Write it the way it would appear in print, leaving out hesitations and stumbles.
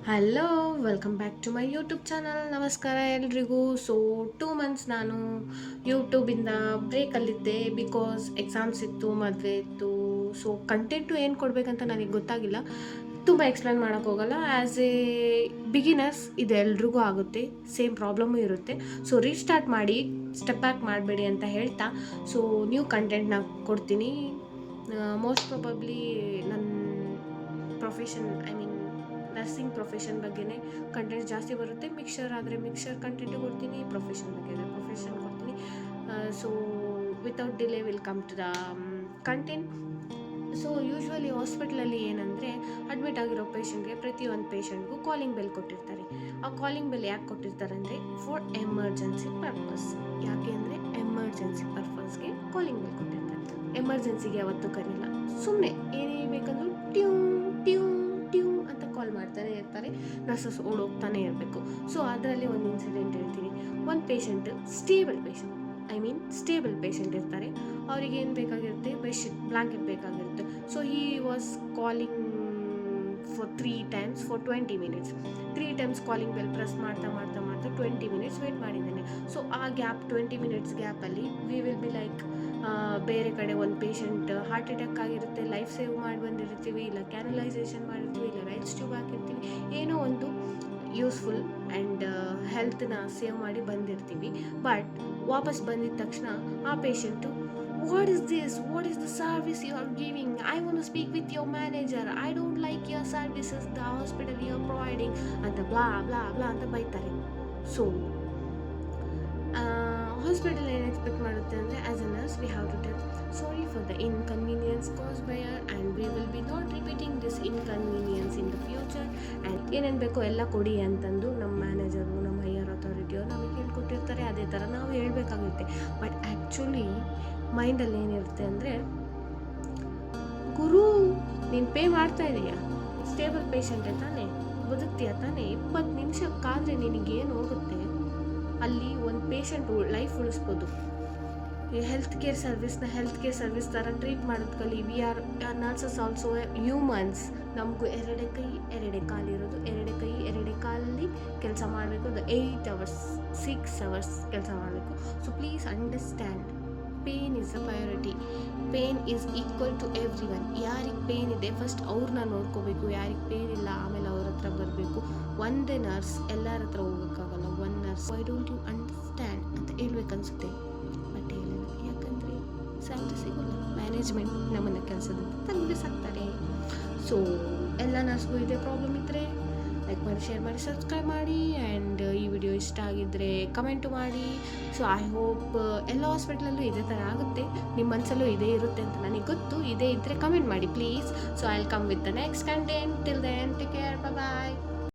Hello, welcome back to my YouTube channel. ನಮಸ್ಕಾರ ಎಲ್ರಿಗೂ. So 2 months ನಾನು ಯೂಟ್ಯೂಬಿಂದ ಬ್ರೇಕಲ್ಲಿದ್ದೆ ಬಿಕಾಸ್ ಎಕ್ಸಾಮ್ಸ್ ಇತ್ತು, ಮದುವೆ ಇತ್ತು. ಸೊ ಕಂಟೆಂಟು ಏನು ಕೊಡಬೇಕಂತ ನನಗೆ ಗೊತ್ತಾಗಿಲ್ಲ. ತುಂಬ ಎಕ್ಸ್ಪ್ಲೇನ್ ಮಾಡೋಕ್ಕೋಗಲ್ಲ. ಆ್ಯಸ್ ಎ ಬಿಗಿನರ್ಸ್ ಇದು ಎಲ್ರಿಗೂ ಆಗುತ್ತೆ, ಸೇಮ್ ಪ್ರಾಬ್ಲಮ್ಮು ಇರುತ್ತೆ. ಸೊ ರೀಸ್ಟಾರ್ಟ್ ಮಾಡಿ, ಸ್ಟೆಪ್ ಬ್ಯಾಕ್ ಮಾಡಬೇಡಿ ಅಂತ ಹೇಳ್ತಾ ಸೊ ನ್ಯೂ ಕಂಟೆಂಟ್ನ ಕೊಡ್ತೀನಿ. ಮೋಸ್ಟ್ ಪ್ರಾಬಬ್ಲಿ ನನ್ನ ಪ್ರೊಫೆಷನ್ ನರ್ಸಿಂಗ್ ಪ್ರೊಫೆಷನ್ ಬಗ್ಗೆನೇ ಕಂಟೆಂಟ್ ಜಾಸ್ತಿ ಬರುತ್ತೆ. ಮಿಕ್ಸರ್ ಆದರೆ ಮಿಕ್ಸರ್ ಕಂಟೆಂಟು ಕೊಡ್ತೀನಿ, ಪ್ರೊಫೆಷನ್ ಬಗ್ಗೆ ಆದರೆ ಪ್ರೊಫೆಷನ್ ಕೊಡ್ತೀನಿ. So without delay will come to the content. So usually ಹಾಸ್ಪಿಟ್ಲಲ್ಲಿ ಏನಂದರೆ ಅಡ್ಮಿಟ್ ಆಗಿರೋ ಪೇಷಂಟ್ಗೆ ಪ್ರತಿಯೊಂದು ಪೇಷಂಟ್ಗೂ ಕಾಲಿಂಗ್ ಬೆಲ್ ಕೊಟ್ಟಿರ್ತಾರೆ. ಆ ಕಾಲಿಂಗ್ ಬೆಲ್ ಯಾಕೆ ಕೊಟ್ಟಿರ್ತಾರೆ ಅಂದರೆ ಫಾರ್ ಎಮರ್ಜೆನ್ಸಿ ಪರ್ಪಸ್. ಯಾಕೆ ಅಂದರೆ ಎಮರ್ಜೆನ್ಸಿ ಪರ್ಪಸ್ಗೆ ಕಾಲಿಂಗ್ ಬೆಲ್ ಕೊಟ್ಟಿರ್ತಾರೆ. ಎಮರ್ಜೆನ್ಸಿಗೆ ಯಾವತ್ತೂ ಕರೆಯಲ್ಲ, ಸುಮ್ಮನೆ ಏನೇ ಬೇಕಂದ್ರೂ ಟ್ಯೂನ್ ಟ್ಯೂನ್ ಟ್ಯೂನ್ ಅಂತ ಕಾಲ್ ಮಾಡ್ತಾನೆ ಇರ್ತಾರೆ. ನರ್ಸಸ್ ಓಡೋಗ್ತಾನೆ ಇರಬೇಕು. ಸೊ ಅದರಲ್ಲಿ ಒಂದು ಇನ್ಸಿಡೆಂಟ್ ಹೇಳ್ತೀನಿ. ಒಂದು ಪೇಷಂಟ್ ಸ್ಟೇಬಲ್ ಪೇಷಂಟ್ ಇರ್ತಾರೆ. ಅವ್ರಿಗೆ ಏನು ಬೇಕಾಗಿರುತ್ತೆ, ಬೆಡ್ಶೀಟ್ ಬ್ಲ್ಯಾಂಕೆಟ್ ಬೇಕಾಗಿರುತ್ತೆ. So he was calling for 3 times for 20 minutes. 3 times calling bell press ಮಾಡ್ತಾ 20 minutes ವೇಟ್ ಮಾಡಿದ್ದಾನೆ. ಸೊ ಆ ಗ್ಯಾಪ್ 20 minutes ಗ್ಯಾಪಲ್ಲಿ ವಿ ವಿಲ್ ಬಿ ಲೈಕ್ ಬೇರೆ ಕಡೆ ಒಂದು ಪೇಷಂಟ್ ಹಾರ್ಟ್ ಅಟ್ಯಾಕ್ ಆಗಿರುತ್ತೆ, ಲೈಫ್ ಸೇವ್ ಮಾಡಿ ಬಂದಿರ್ತೀವಿ, ಇಲ್ಲ ಕ್ಯಾನಲೈಸೇಷನ್ ಮಾಡಿರ್ತೀವಿ, ಇಲ್ಲ ರೈಟ್ಸ್ ಟ್ಯೂಬ್ ಹಾಕಿರ್ತೀವಿ, ಏನೋ ಒಂದು ಯೂಸ್ಫುಲ್ ಆ್ಯಂಡ್ ಹೆಲ್ತ್ನ ಸೇವ್ ಮಾಡಿ ಬಂದಿರ್ತೀವಿ. ಬಟ್ ವಾಪಸ್ ಬಂದಿದ ತಕ್ಷಣ ಆ patient what is the service you are giving? I want to speak with your manager. I don't like your services, the hospital you are providing ಅಂತ ಬ್ಲಾ ಬ್ಲಾ ಬ್ಲಾ ಅಂತ ಬೈತಾರೆ. So hospital ಏನು expect ಮಾಡುತ್ತೆ ಅಂದರೆ as a nurse we have to tell sorry for the inconvenience cause by your and we will be not repeating this inconvenience in the future. And ಏನೇನು ಬೇಕೋ ಎಲ್ಲ ಕೊಡಿ ಅಂತಂದು ನಮ್ಮ ಮ್ಯಾನೇಜರು, ನಮ್ಮ ಹೈಯರ್ ಅಥಾರಿಟಿಯವರು ನಮಗೆ ಹೇಳ್ಕೊಟ್ಟಿರ್ತಾರೆ. ಅದೇ ಥರ ನಾವು ಹೇಳಬೇಕಾಗುತ್ತೆ. ಬಟ್ ಆ್ಯಕ್ಚುಲಿ ಮೈಂಡಲ್ಲಿ ಏನಿರುತ್ತೆ ಅಂದರೆ, ಗುರು ನೀನು ಪೇ ಮಾಡ್ತಾ ಇದೀಯಾ, ಸ್ಟೇಬಲ್ ಪೇಷಂಟೇ ತಾನೇ, ಬದುಕ್ತೀಯ ತಾನೇ, 20 ನಿಮಿಷಕ್ಕಾದರೆ ನಿನಗೇನು ಹೋಗುತ್ತೆ? ಅಲ್ಲಿ ಒಂದು ಪೇಷಂಟ್ ಲೈಫ್ ಉಳಿಸ್ಬೋದು. ಈ ಹೆಲ್ತ್ ಕೇರ್ ಸರ್ವಿಸ್ ಥರ ಟ್ರೀಟ್ ಮಾಡೋದು ಕಲಿ. We are nurses also humans. ನಮಗೂ ಎರಡೇ ಕೈ ಎರಡೇ ಕಾಲಿರೋದು, ಎರಡೇ ಕಾಲಲ್ಲಿ ಕೆಲಸ ಮಾಡಬೇಕು. ಅದು 8 hours 6 hours ಕೆಲಸ ಮಾಡಬೇಕು. So please understand, pain is a priority. Pain is equal to everyone. ಯಾರಿಗೆ ಪೇನ್ ಇದೆ ಫಸ್ಟ್ ಅವ್ರನ್ನ ನೋಡ್ಕೋಬೇಕು, ಯಾರಿಗೆ ಪೇನ್ ಇಲ್ಲ ಆಮೇಲೆ ಅವ್ರ ಹತ್ರ ಬರಬೇಕು. ಒಂದೇ ನರ್ಸ್ ಎಲ್ಲರ ಹತ್ರ ಹೋಗೋಕ್ಕಾಗಲ್ಲ. One nurse why don't you understand ಅಂತ ಹೇಳ್ಬೇಕನ್ಸುತ್ತೆ, ಬಟ್ ಹೇಳಿಲ್ಲ. ಯಾಕಂದರೆ ಸ್ಯಾಲ್ರಿ ಸಿಗೋಲ್ಲ, ಮ್ಯಾನೇಜ್ಮೆಂಟ್ ನಮ್ಮನ್ನು ಕೆಲಸದಿಂದ ತೆಗೆದುಸಾಕ್ತಾರೆ. ಸೊ ಎಲ್ಲ ನರ್ಸ್ಗೂ ಇದೇ ಪ್ರಾಬ್ಲಮ್ ಇದ್ದರೆ ಲೈಕ್ ಮಾಡಿ, ಶೇರ್ ಮಾಡಿ, ಸಬ್ಸ್ಕ್ರೈಬ್ ಮಾಡಿ. ಆ್ಯಂಡ್ ಈ ವಿಡಿಯೋ ಇಷ್ಟ ಆಗಿದ್ದರೆ ಕಮೆಂಟು ಮಾಡಿ. ಸೊ ಐ ಹೋಪ್ ಎಲ್ಲ ಹಾಸ್ಪಿಟ್ಲಲ್ಲೂ ಇದೇ ಥರ ಆಗುತ್ತೆ, ನಿಮ್ಮ ಮನಸ್ಸಲ್ಲೂ ಇದೇ ಇರುತ್ತೆ ಅಂತ ನನಗೆ ಗೊತ್ತು. ಇದೇ ಇದ್ದರೆ ಕಮೆಂಟ್ ಮಾಡಿ please. So I will come with the next content. Till then take care, bye.